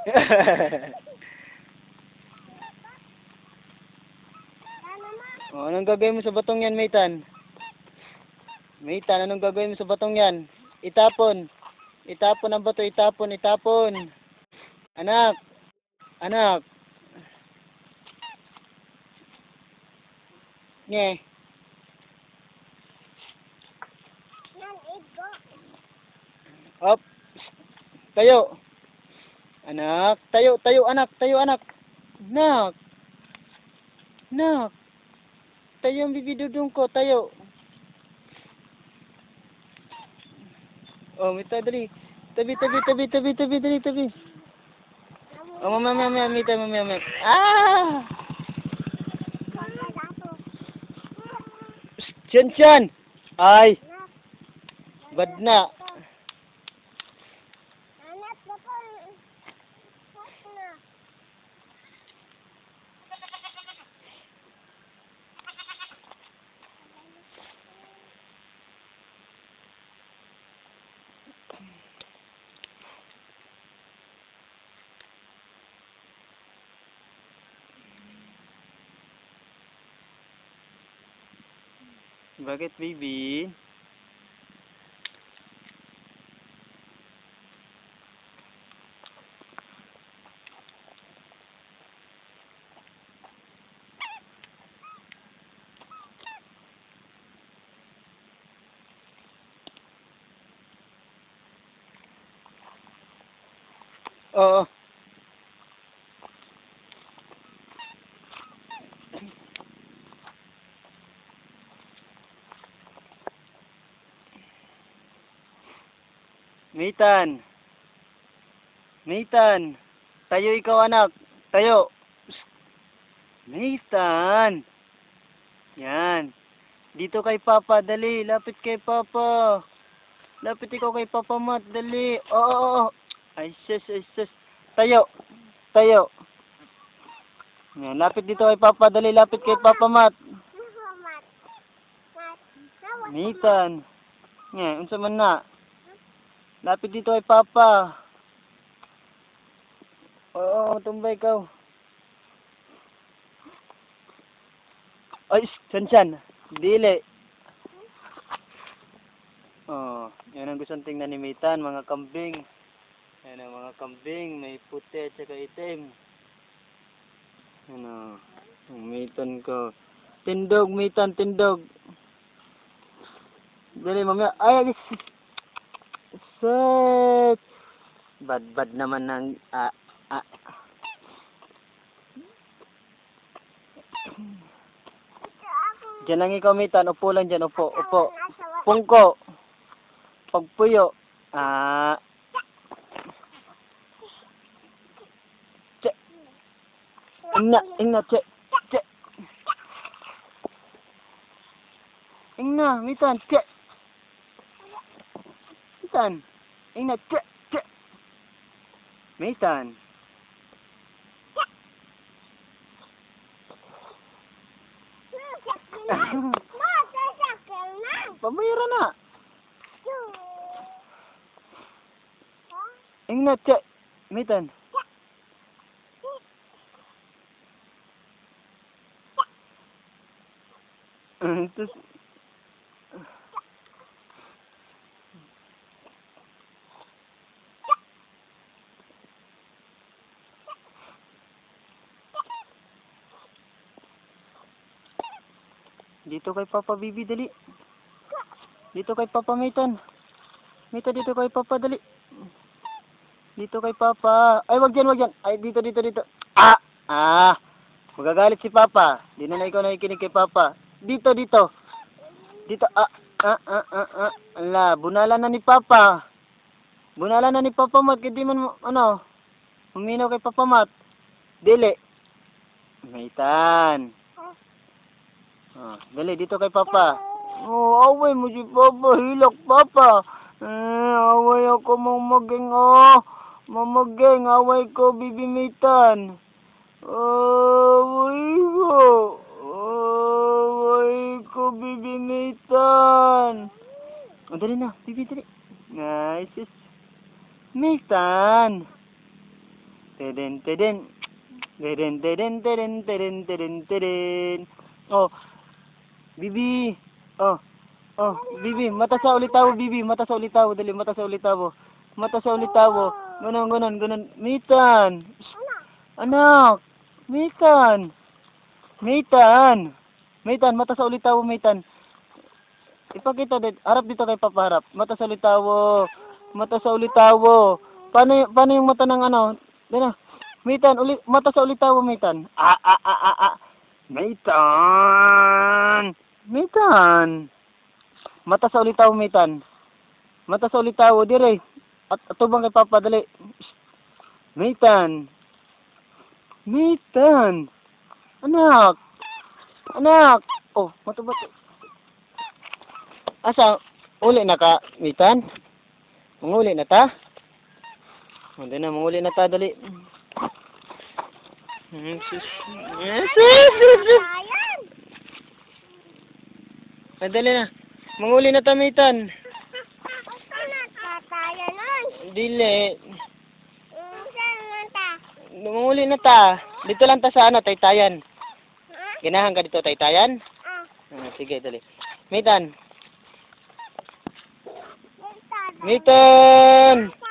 Oh, anong gagawin mo sa batong yan, Maytan? Maytan, anong gagawin mo sa batong yan? Itapon. Itapon ang bato, itapon, itapon. Anak. Anak. Nye. Op. Tayo. Anak, tayo, tayo, anak, tayo, anak. Anak. Anak. Tayo ang bibidudong ko, tayo. Oh, Mita, dali. Tabi, tabi, tabi, tabi, tabi, dali, tabi. Oh, mamaya, Mita, mamaya. Ah! Siyan. Ay. Bad na. Bakit, baby? Oo. Maytan. Maytan. Tayo ikaw, anak. Tayo. Maytan. Yan. Dito kay Papa, dali. Lapit kay Papa. Lapit ikaw kay Papa Mat, dali. Oo. Ay, sus. Tayo. Tayo. Yan, lapit dito kay Papa, dali. Lapit kay Papa Mat. Maytan. Yan, unsa man na. Lapit dito kay Papa. Oo, tumbay ikaw. Ay, San. Dili. Oh, yan ang gustong tingnan ni Maytan, mga kambing. Yan ang mga kambing, may puti at saka itim. Ano, ang Maytan ko. Tindog, Maytan, tindog. Dali, mamaya. Ay, set. Bad naman ng, Diyan lang ikaw, Maytan. Upo lang dyan, upo. Pungko. Pagpuyo. Che. Ingna, che. Ingna, Maytan, che. Maytan. Ingna, che. Maytan. Pamayra na. Ingna, che. Maytan. Terus dito kay Papa Bibi, dali. Dito kay Papa Maytan. Maytan, dito kay Papa, dali. Dito kay Papa. Ay, wag dyan. Ay, dito. Magagalit si Papa. Di na ikaw nakikinig kay Papa. Dito. Dito, ala, bunala na ni Papa. Bunala na ni Papa Mat. Kaya di man, huminaw kay Papa Mat. Dili. Maytan. Dali, dito kay Papa. Away mo si Papa. Hilak, Papa. Away ako mamaging, mamaging. Away ko, Bibi Maytan. Away ko, Bibi Maytan. Dali na, Bibi, dali. Nice. Maytan. Teden, teden. Teden, teden, teden, teden, teden, teden. Oh, Bibi. Oh, oh, Bibi, mata sa ulitaw, Bibi, mata sa ulitaw, dali, mata sa ulitaw. Mata sa ulitaw. Ganon, ganon, ganon. Mitan. Anak. Mitan. Mitan. Mitan, mata sa ulitaw, Mitan. Ipakita dito, harap dito kay Papa, harap. Mata sa ulitaw. Mata sa ulitaw. Paano yung mata ng ano? Dito. Mitan, mata sa ulitaw, Mitan. Mitan. Mitan. Mata sa ulitaw, Mitan. Mata sa ulitaw, dire. At atubang kay Papa, dali. Mitan. Mitan. Anak. Anak. Oh, matubat. Asa, uli na ka, Mitan? Manguli na ta? Hindi na, manguli na ta, dali. Ay, dali na. Manguli na ta, Mitan. Dili. Manguli na ta. Dito lang ta sa ano, Taytayan. Ginahan ka dito, Taytayan? Sige, dali. Mitan. Mitan!